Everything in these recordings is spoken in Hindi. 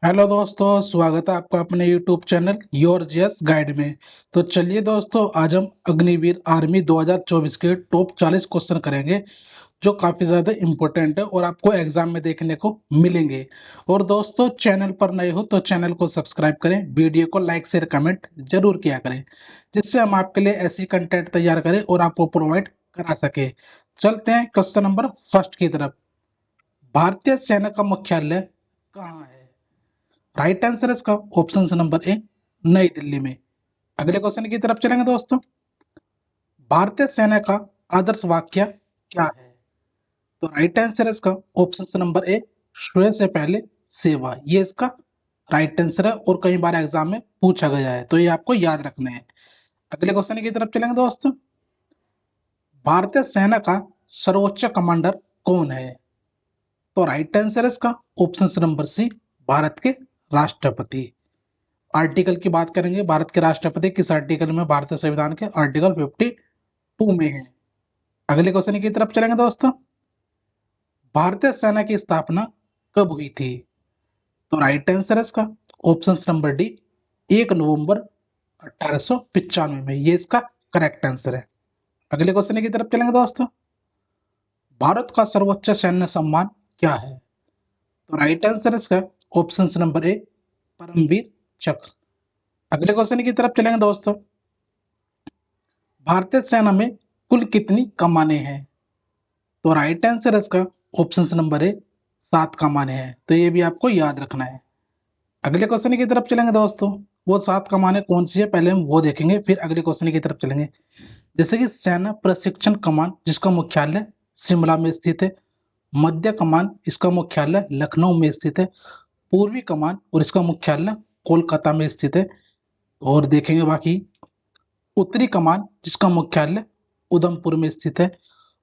हेलो दोस्तों, स्वागत है आपका अपने YouTube channel your GS guide में। तो चलिए दोस्तों, आज हम अग्निवीर आर्मी 2024 के टॉप 40 क्वेश्चन करेंगे जो काफ़ी ज़्यादा इम्पोर्टेंट है और आपको एग्जाम में देखने को मिलेंगे। और दोस्तों, चैनल पर नए हो तो चैनल को सब्सक्राइब करें, वीडियो को लाइक शेयर कमेंट जरूर किया करें, जिससे हम आपके लिए ऐसी कंटेंट तैयार करें और आपको प्रोवाइड करा सके। चलते हैं क्वेश्चन नंबर फर्स्ट की तरफ। भारतीय सेना का मुख्यालय कहाँ है? राइट आंसर है इसका ऑप्शन नंबर ए, नई दिल्ली में। अगले क्वेश्चन की तरफ चलेंगे दोस्तों। भारतीय सेना का आदर्श वाक्य क्या है? तो राइट आंसर है इसका ऑप्शन नंबर ए, श्रेय से पहले सेवा। ये इसका राइट आंसर है और कई बार एग्जाम में पूछा गया है, तो ये आपको याद रखना है। अगले क्वेश्चन की तरफ चलेंगे दोस्तों। भारतीय सेना का सर्वोच्च कमांडर कौन है? तो राइट आंसर है इसका ऑप्शन नंबर सी, भारत के राष्ट्रपति। आर्टिकल की बात करेंगे, भारत के राष्ट्रपति किस आर्टिकल में? भारतीय संविधान के आर्टिकल 52 में है। अगले क्वेश्चन की तरफ चलेंगे दोस्तों। भारतीय सेना की स्थापना कब हुई थी? तो राइट आंसर है इसका ऑप्शन नंबर डी, 1 नवंबर 1895 में। ये इसका करेक्ट आंसर है। अगले क्वेश्चन की तरफ चलेंगे दोस्तों। भारत का सर्वोच्च सैन्य सम्मान क्या है? तो राइट आंसर है इसका ऑप्शन नंबर ए, परमवीर चक्र। अगले क्वेश्चन की तरफ चलेंगे दोस्तों। भारतीय सेना में कुल कितनी कमानें हैं? तो राइट आंसर है इसका ऑप्शन नंबर ए, 7 कमानें हैं। तो ये भी आपको याद रखना है। अगले क्वेश्चन की तरफ चलेंगे दोस्तों। वो 7 कमानें कौन सी है, पहले हम वो देखेंगे, फिर अगले क्वेश्चन की तरफ चलेंगे। जैसे कि सेना प्रशिक्षण कमान, जिसका मुख्यालय शिमला में स्थित है। मध्य कमान, इसका मुख्यालय लखनऊ में स्थित है। पूर्वी कमान और इसका मुख्यालय कोलकाता में स्थित है। और देखेंगे बाकी उत्तरी कमान, जिसका मुख्यालय उधमपुर में स्थित है।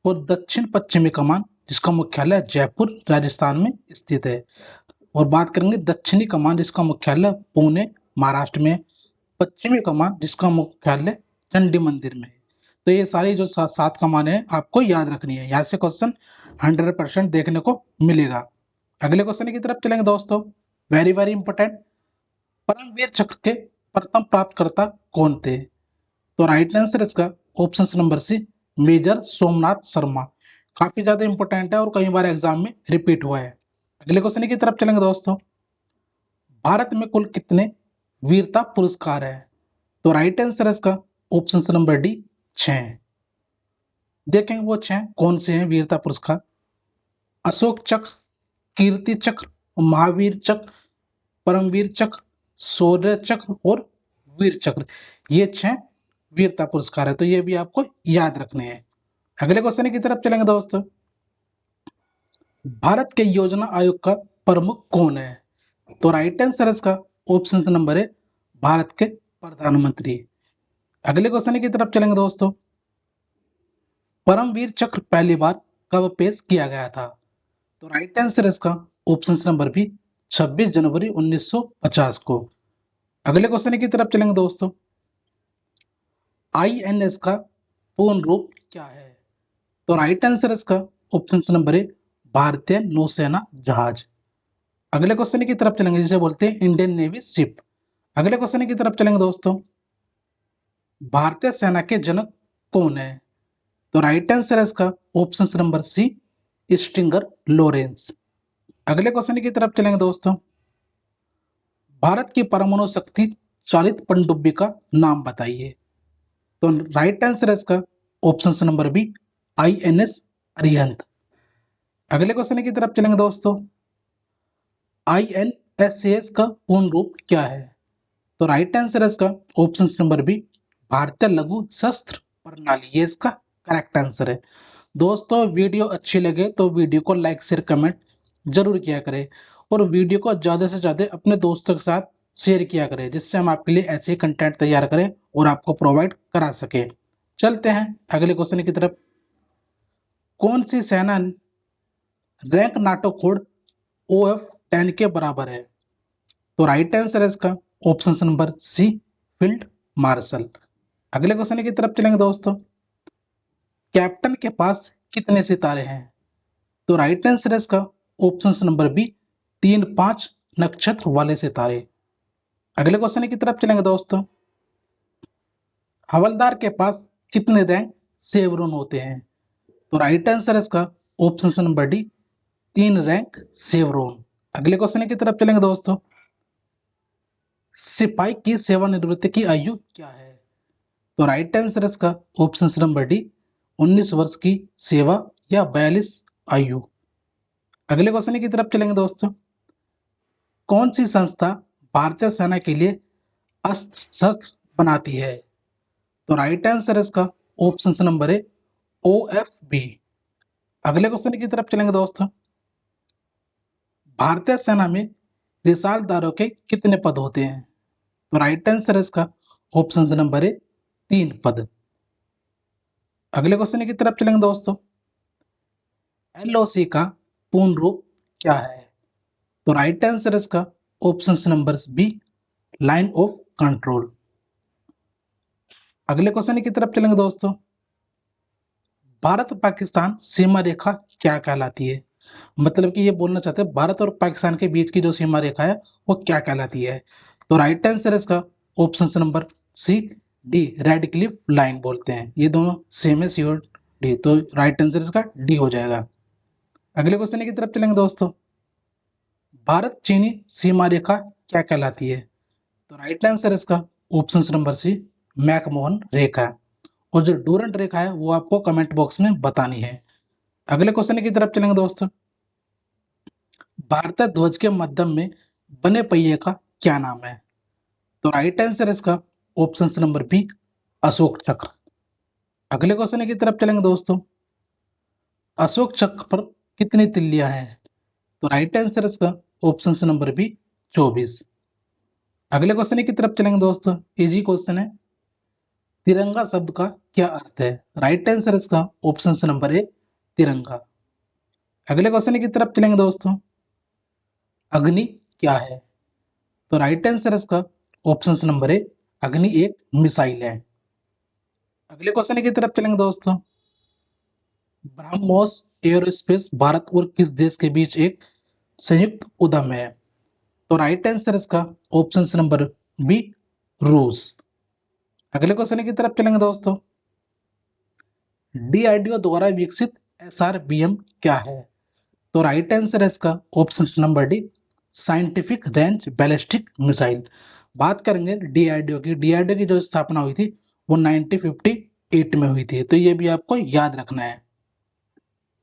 और दक्षिण पश्चिमी कमान, जिसका मुख्यालय जयपुर राजस्थान में स्थित है। और बात करेंगे दक्षिणी कमान, जिसका मुख्यालय पुणे महाराष्ट्र में है। पश्चिमी कमान, जिसका मुख्यालय चंडी मंदिर में है। तो ये सारी जो 7 कमानें हैं आपको याद रखनी है। यहाँ से क्वेश्चन 100% देखने को मिलेगा। अगले क्वेश्चन की तरफ चलेंगे दोस्तों। Very very important. परमवीर चक्र के प्रथम प्राप्तकर्ता कौन थे? तो राइट आंसर इसका option number C, major Somnath Sharma. काफी ज्यादा इंपॉर्टेंट है और कई बार एग्जाम में रिपीट हुआ है। अगले क्वेश्चन की तरफ चलेंगे दोस्तों। भारत में कुल कितने वीरता पुरस्कार है? तो राइट आंसर है इसका ऑप्शन नंबर डी, 6। देखेंगे वो 6 कौन से हैं वीरता पुरस्कार। अशोक चक्र, कीर्ति चक्र, महावीर चक्र, परमवीर चक्र, शौर्य चक्र और वीर चक्र। ये 6 वीरता पुरस्कार है, तो ये भी आपको याद रखने हैं। अगले क्वेश्चन की तरफ चलेंगे दोस्तों। भारत के योजना आयोग का प्रमुख कौन है? तो राइट आंसर है इसका ऑप्शन नंबर है, भारत के प्रधानमंत्री। अगले क्वेश्चन की तरफ चलेंगे दोस्तों। परमवीर चक्र पहली बार कब पेश किया गया था? तो राइट आंसर है इसका ऑप्शन नंबर बी, 26 जनवरी 1950 को। अगले क्वेश्चन की तरफ चलेंगे दोस्तों। आईएनएस का पूर्ण रूप क्या है? तो राइट आंसर इसका ऑप्शन नंबर ए, भारतीय नौसेना जहाज। अगले क्वेश्चन की तरफ चलेंगे, जिसे बोलते हैं इंडियन नेवी शिप। अगले क्वेश्चन की तरफ चलेंगे दोस्तों। भारतीय सेना के जनक कौन है? तो राइट आंसर है इसका option number C, stringer lawrence. अगले क्वेश्चन की तरफ चलेंगे दोस्तों। भारत की परमाणु शक्ति चालित पनडुब्बी का नाम बताइए। तो राइट आंसर है इसका option number B, INS Arihant. अगले क्वेश्चन की तरफ चलेंगे दोस्तों। आईएनएसएस का पूर्ण रूप क्या है? तो राइट आंसर है इसका ऑप्शन नंबर बी, भारतीय लघु शस्त्र प्रणाली। ये इसका करेक्ट आंसर है। दोस्तों, वीडियो अच्छी लगे तो वीडियो को लाइक शेयर कमेंट जरूर किया करें और वीडियो को ज़्यादा से ज़्यादा अपने दोस्तों के साथ शेयर किया करें, जिससे हम आपके लिए ऐसे कंटेंट तैयार करें और आपको प्रोवाइड करा सके। चलते हैं अगले क्वेश्चन की तरफ। कौन सी सेना रैंक नाटो कोड OF-10 के बराबर है? तो राइट आंसर है इसका option number C, field marshal. अगले क्वेश्चन की तरफ चलेंगे दोस्तों। कैप्टन के पास कितने सितारे हैं? तो राइट आंसर है इसका ऑप्शन नंबर बी, 3, 5, नक्षत्र वाले सितारे। अगले क्वेश्चन की तरफ चलेंगे दोस्तों। हवलदार के पास कितने रैंक शेवरॉन होते हैं? तो राइट आंसर है इसका option number D, 3 rank chevron. अगले क्वेश्चन की तरफ चलेंगे दोस्तों। सिपाही की सेवानिवृत्ति की आयु क्या है? तो राइट आंसर है इसका ऑप्शन नंबर डी, 19 वर्ष की सेवा या 42 आयु। अगले क्वेश्चन की तरफ चलेंगे दोस्तों। कौन सी संस्था भारतीय सेना के लिए अस्त्र शस्त्र बनाती है? तो राइट आंसर है इसका ऑप्शन नंबर ए, OFB। अगले क्वेश्चन की तरफ चलेंगे दोस्तों। भारतीय सेना में रिसालदारों के कितने पद होते हैं? तो राइट आंसर है इसका ऑप्शन नंबर ए, 3 पद। अगले क्वेश्चन की तरफ चलेंगे दोस्तों। LOC का पूर्ण रूप क्या है? तो राइट आंसर है इसका option number B, line of control. अगले क्वेश्चन की तरफ चलेंगे दोस्तों। भारत पाकिस्तान सीमा रेखा क्या कहलाती है? मतलब कि ये बोलना चाहते हैं भारत और पाकिस्तान के बीच की जो सीमा रेखा है वो क्या कहलाती है? तो राइट आंसर है इसका option number C, D, Radcliffe line बोलते हैं। ये दोनों सेम है, सी और डी, तो राइट आंसर इसका डी हो जाएगा। अगले क्वेश्चन की तरफ चलेंगे दोस्तों। भारत चीनी सीमा रेखा क्या कहलाती है? तो राइट आंसर इसका ऑप्शन नंबर सी, मैकमोहन रेखा। और जो डूरंट रेखा है वो आपको कमेंट बॉक्स में बतानी है। अगले क्वेश्चन की तरफ चलेंगे दोस्तों। भारतीय ध्वज के मध्यम में बने पहिए का क्या नाम है? तो राइट आंसर इसका ऑप्शन नंबर बी, अशोक चक्र। अगले क्वेश्चन की तरफ चलेंगे दोस्तों। अशोक चक्र पर कितनी तिल्लियां हैं? तो राइट आंसर इसका ऑप्शन नंबर बी, 24। अगले क्वेश्चन की तरफ चलेंगे दोस्तों। इजी क्वेश्चन है। तिरंगा शब्द का क्या अर्थ है? राइट आंसर इसका ऑप्शन नंबर ए, तिरंगा। अगले क्वेश्चन की तरफ चलेंगे दोस्तों। अग्नि क्या है? तो राइट आंसर इसका ऑप्शन नंबर ए, अग्नि एक मिसाइल है। अगले क्वेश्चन की तरफ चलेंगे दोस्तों। ब्रह्मोस एयरोस्पेस भारत और किस देश के बीच एक संयुक्त उद्यम है? तो राइट आंसर इसका ऑप्शन नंबर बी, रूस। अगले क्वेश्चन की तरफ चलेंगे दोस्तों। DRDO द्वारा विकसित SRBM क्या है? तो राइट आंसर है इसका option number D, scientific range ballistic missile. बात करेंगे DRDO की जो स्थापना हुई थी वो 1958 में हुई थी, तो ये भी आपको याद रखना है।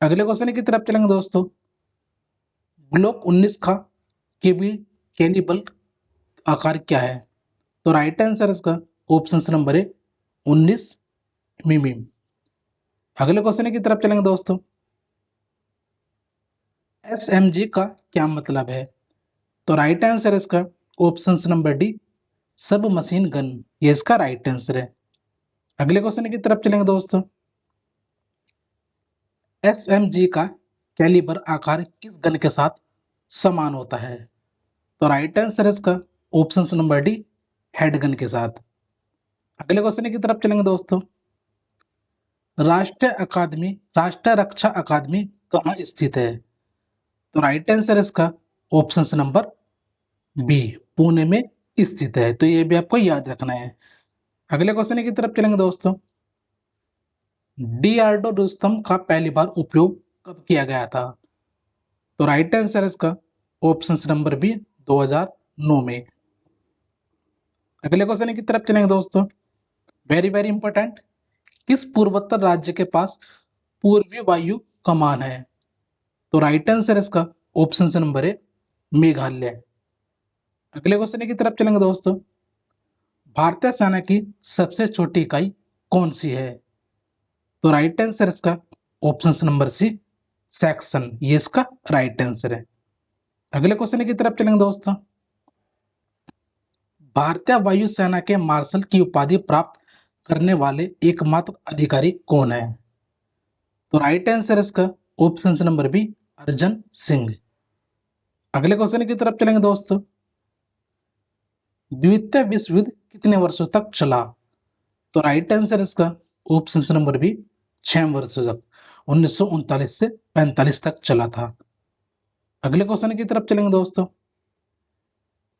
अगले क्वेश्चन की तरफ चलेंगे दोस्तों। ग्लोक 19 का कैलिबर आकार क्या है? तो राइट आंसर इसका ऑप्शन नंबर ए, 19 मिमी। अगले क्वेश्चन की तरफ चलेंगे दोस्तों। SMG का क्या मतलब है? तो राइट आंसर इसका ऑप्शन नंबर डी, सब मशीन गन। ये इसका राइट आंसर है। अगले क्वेश्चन की तरफ चलेंगे दोस्तों। SMG का कैलिबर आकार किस गन के साथ समान होता है? तो राइट आंसर इसका option number D, head gun के साथ। अगले क्वेश्चन की तरफ चलेंगे दोस्तों। राष्ट्रीय रक्षा अकादमी कहाँ स्थित है? तो राइट आंसर इसका ऑप्शन नंबर बी, पुणे में स्थित है, तो ये भी आपको याद रखना है। अगले क्वेश्चन की तरफ चलेंगे दोस्तों। DRDO रुस्तम का पहली बार उपयोग कब किया गया था? तो राइट आंसर इसका ऑप्शन नंबर बी, 2009 में। अगले क्वेश्चन की तरफ चलेंगे दोस्तों। Very very important. किस पूर्वोत्तर राज्य के पास पूर्वी वायु कमान है? तो राइट आंसर इसका ऑप्शन नंबर ए, मेघालय। अगले क्वेश्चन की तरफ चलेंगे दोस्तों। भारतीय सेना की सबसे छोटी इकाई कौन सी है? तो राइट आंसर इसका ऑप्शन नंबर सी, सेक्शन। ये इसका राइट आंसर है। अगले क्वेश्चन की तरफ चलेंगे दोस्तों। भारतीय वायुसेना के मार्शल की उपाधि प्राप्त करने वाले एकमात्र अधिकारी कौन है? तो राइट आंसर इसका option number B, Arjan Singh. अगले क्वेश्चन की तरफ चलेंगे दोस्तों। द्वितीय विश्व युद्ध कितने वर्षों तक चला? तो राइट आंसर इसका ऑप्शन नंबर बी, 6 वर्षों तक, 1939 से 45 तक चला था। अगले क्वेश्चन की तरफ चलेंगे दोस्तों।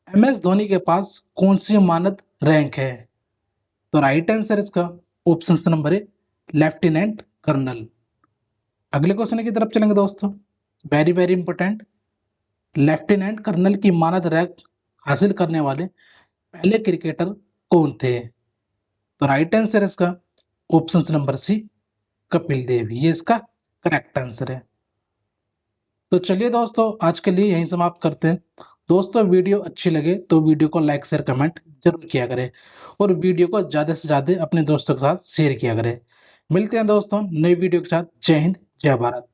MS धोनी के पास कौन सी मानद रैंक है? तो राइट आंसर इसका option number A lieutenant colonel. अगले क्वेश्चन की तरफ चलेंगे दोस्तों, very very important. Lieutenant colonel की मानद रैंक हासिल करने वाले पहले क्रिकेटर कौन थे? तो राइट आंसर इसका ऑप्शन नंबर सी कपिल देव, ये इसका करेक्ट आंसर है। तो चलिए दोस्तों आज के लिए यहीं समाप्त करते हैं। दोस्तों वीडियो अच्छी लगे तो वीडियो को लाइक शेयर कमेंट जरूर किया करें और वीडियो को ज़्यादा से ज़्यादा अपने दोस्तों के साथ शेयर किया करें। मिलते हैं दोस्तों नई वीडियो के साथ। जय हिंद जय भारत।